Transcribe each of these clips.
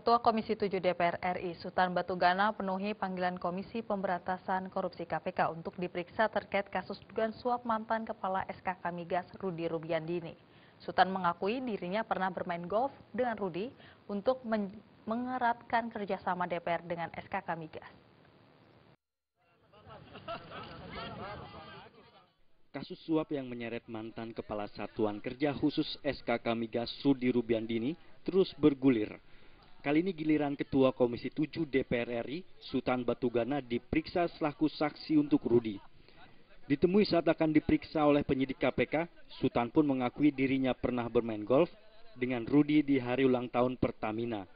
Ketua Komisi 7 DPR RI, Sultan Batugana, penuhi panggilan Komisi Pemberantasan Korupsi KPK untuk diperiksa terkait kasus dugaan suap mantan Kepala SKK Migas Rudi Rubiandini. Sultan mengakui dirinya pernah bermain golf dengan Rudi untuk mengeratkan kerjasama DPR dengan SKK Migas. Kasus suap yang menyeret mantan Kepala Satuan Kerja Khusus SKK Migas Rudi Rubiandini terus bergulir. Kali ini giliran Ketua Komisi 7 DPR RI, Sultan Batugana, diperiksa selaku saksi untuk Rudi. Ditemui saat akan diperiksa oleh penyidik KPK, Sultan pun mengakui dirinya pernah bermain golf dengan Rudi di hari ulang tahun Pertamina.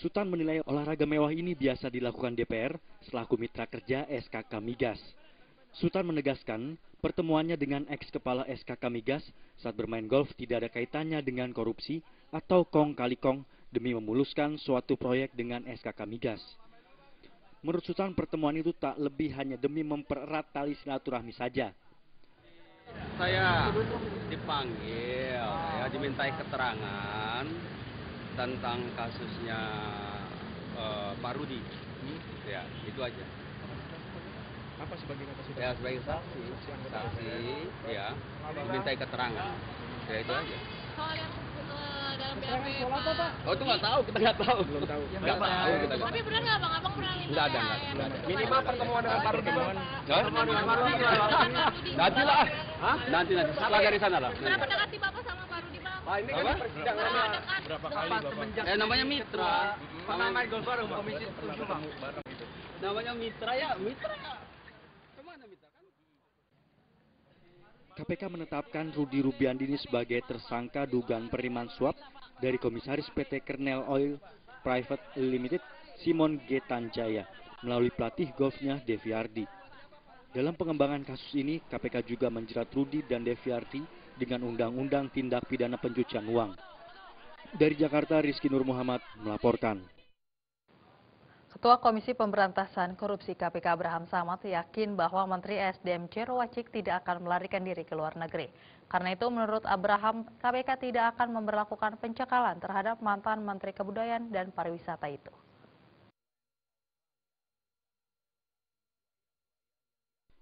Sultan menilai olahraga mewah ini biasa dilakukan DPR selaku mitra kerja SKK Migas. Sultan menegaskan pertemuannya dengan ex-kepala SKK Migas saat bermain golf tidak ada kaitannya dengan korupsi atau kong kali kong demi memuluskan suatu proyek dengan SKK Migas. Menurut Sultan, pertemuan itu tak lebih hanya demi mempererat tali silaturahmi saja. Saya dipanggil, dimintai keterangan tentang kasusnya Pak Rudi. Ya, itu aja. Apa sebagai saksi? Ya, sebagai saksi, ya, dimintai keterangan. Ya, itu aja. Soal yang dalam BAP Pak. Oh, itu nggak tahu, kita nggak tahu. Belum tahu. Nggak tahu kita. Tapi benar nggak Bang? Abang pernah minta? Nggak ada. Minimal pertemuan dengan Pak Rudi. Pertemuan dengan Pak Rudi. Nanti lah. Nanti. Setelah dari sana lah. Berapa dekat sih Bapak sama Pak Rudi Bang? Ini kan persidangan Berapa kali Bapak? Namanya mitra. pernah main golf bareng Komisi 7 Bang. Namanya mitra ya, mitra. Kemana mitra kan? KPK menetapkan Rudi Rubiandini sebagai tersangka dugaan penerimaan suap dari Komisaris PT Kernel Oil Private Limited Simon G. Tanjaya melalui pelatih golfnya Devi Ardi. Dalam pengembangan kasus ini, KPK juga menjerat Rudi dan Devi Ardi dengan Undang-Undang Tindak Pidana Pencucian Uang. Dari Jakarta, Rizky Nur Muhammad melaporkan. Ketua Komisi Pemberantasan Korupsi KPK Abraham Samad yakin bahwa Menteri SDM Jero Wacik tidak akan melarikan diri ke luar negeri. Karena itu menurut Abraham, KPK tidak akan memberlakukan pencekalan terhadap mantan Menteri Kebudayaan dan Pariwisata itu.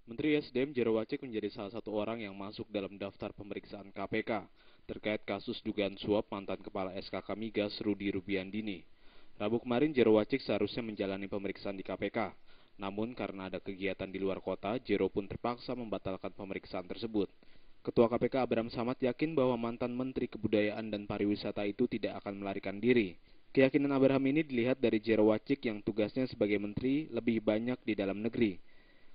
Menteri SDM Jero Wacik menjadi salah satu orang yang masuk dalam daftar pemeriksaan KPK terkait kasus dugaan suap mantan Kepala SKK Migas Rudi Rubiandini. Rabu kemarin Jero Wacik seharusnya menjalani pemeriksaan di KPK. Namun karena ada kegiatan di luar kota, Jero pun terpaksa membatalkan pemeriksaan tersebut. Ketua KPK Abraham Samad yakin bahwa mantan Menteri Kebudayaan dan Pariwisata itu tidak akan melarikan diri. Keyakinan Abraham ini dilihat dari Jero Wacik yang tugasnya sebagai menteri lebih banyak di dalam negeri.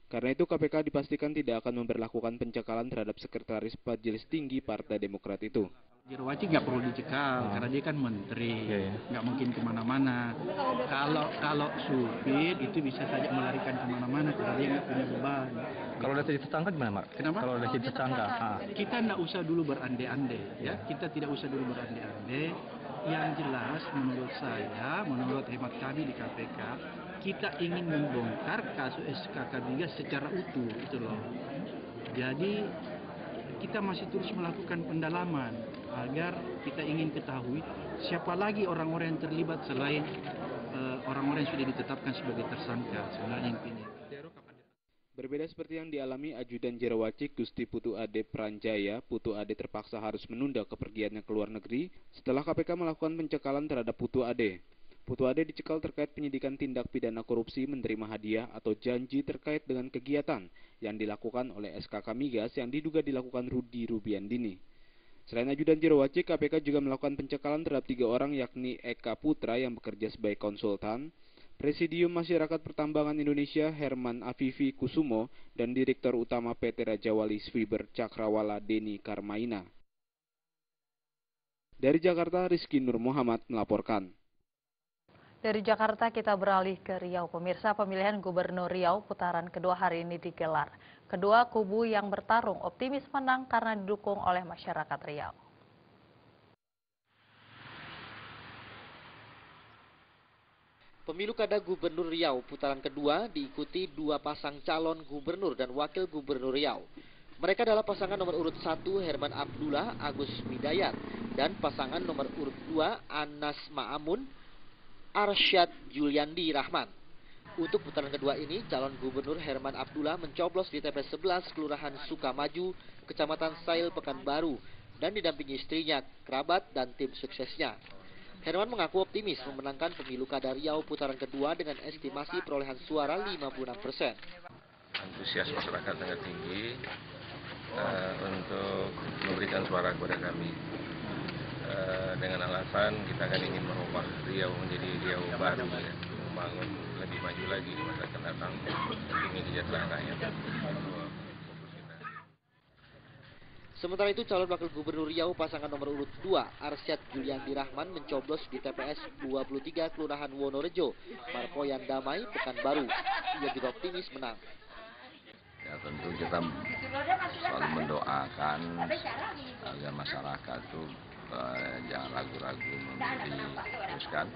Karena itu KPK dipastikan tidak akan memberlakukan pencekalan terhadap Sekretaris Majelis Tinggi Partai Demokrat itu. Jero Wacik nggak perlu dicekal karena dia kan menteri, nggak mungkin kemana-mana. Kalau supir itu bisa saja melarikan kemana-mana karena dia nggak punya beban. Kalau udah jadi tersangka gimana, Mak? Kenapa? Kalau udah jadi tersangka. Kita nggak usah dulu berandai-andai, ya. Kita tidak usah dulu berandai-andai. Yang jelas menurut saya, menurut hemat kami di KPK, kita ingin membongkar kasus SKK Migas secara utuh, itu loh. Jadi kita masih terus melakukan pendalaman agar kita ingin ketahui siapa lagi orang-orang yang terlibat selain orang-orang yang sudah ditetapkan sebagai tersangka sebenarnya intinya. Berbeda seperti yang dialami Ajudan Jero Wacik, Gusti Putu Ade Pranjaya, Putu Ade terpaksa harus menunda kepergiannya ke luar negeri setelah KPK melakukan pencekalan terhadap Putu Ade. Putu Ade dicekal terkait penyidikan tindak pidana korupsi menerima hadiah atau janji terkait dengan kegiatan yang dilakukan oleh SKK Migas yang diduga dilakukan Rudi Rubiandini. Selain Ajudan Jero Wacik, KPK juga melakukan pencekalan terhadap 3 orang yakni Eka Putra yang bekerja sebagai konsultan, Presidium Masyarakat Pertambangan Indonesia Herman Afifi Kusumo, dan Direktur Utama PT Raja Wali Fiber Cakrawala Deni Karmaina. Dari Jakarta, Rizky Nur Muhammad melaporkan. Dari Jakarta kita beralih ke Riau. Pemirsa, pemilihan Gubernur Riau putaran kedua hari ini digelar. Kedua kubu yang bertarung optimis menang karena didukung oleh masyarakat Riau. Pemilu kada Gubernur Riau putaran kedua diikuti 2 pasang calon gubernur dan wakil gubernur Riau. Mereka adalah pasangan nomor urut 1 Herman Abdullah Agus Midayat dan pasangan nomor urut 2 Anas Ma'amun Arsyad Juliandi Rahman. Untuk putaran kedua ini, calon gubernur Herman Abdullah mencoblos di TPS 11 Kelurahan Sukamaju, Kecamatan Sail, Pekanbaru, dan didampingi istrinya, kerabat, dan tim suksesnya. Herman mengaku optimis memenangkan pemilu Kada Riau putaran kedua dengan estimasi perolehan suara 56%. Antusias masyarakat sangat tinggi untuk memberikan suara kepada kami. Dengan alasan kita akan ingin merubah Riau menjadi Riau baru, ya, membangun lebih maju lagi di masa akan datang demi kesejahteraan rakyat. Sementara itu, calon wakil gubernur Riau pasangan nomor urut 2, Arsyad Juliandi Rahman mencoblos di TPS 23 Kelurahan Wonorejo, Marpoyan Damai, Pekanbaru. Ia juga optimis menang. Ya, tentu kita selalu mendoakan agar masyarakat itu jangan ragu-ragu memilih teruskan.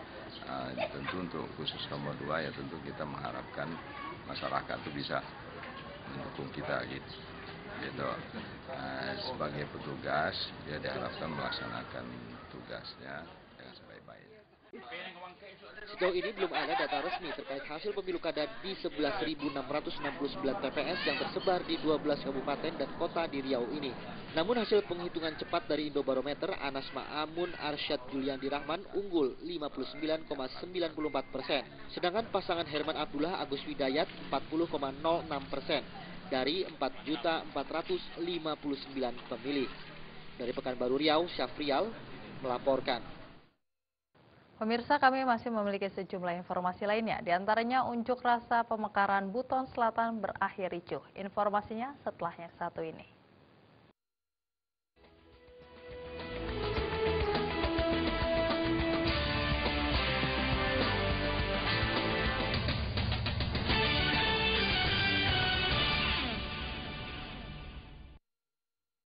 Tentu untuk khusus nomor 2 ya tentu kita mengharapkan masyarakat itu bisa mendukung kita gitu. Sebagai petugas dia diharapkan melaksanakan tugasnya dengan sebaik-baiknya. Sejauh ini belum ada data resmi terkait hasil pemilu kada di 11.669 TPS yang tersebar di 12 kabupaten dan kota di Riau ini. Namun hasil penghitungan cepat dari Indobarometer, Anas Ma'amun Arsyad Juliandi Rahman unggul 59,94%. Sedangkan pasangan Herman Abdullah Agus Widayat 40,06% dari 4.459 pemilih. Dari Pekanbaru Riau, Syafrial melaporkan. Pemirsa, kami masih memiliki sejumlah informasi lainnya, di antaranya unjuk rasa pemekaran Buton Selatan berakhir ricuh. Informasinya setelah yang satu ini.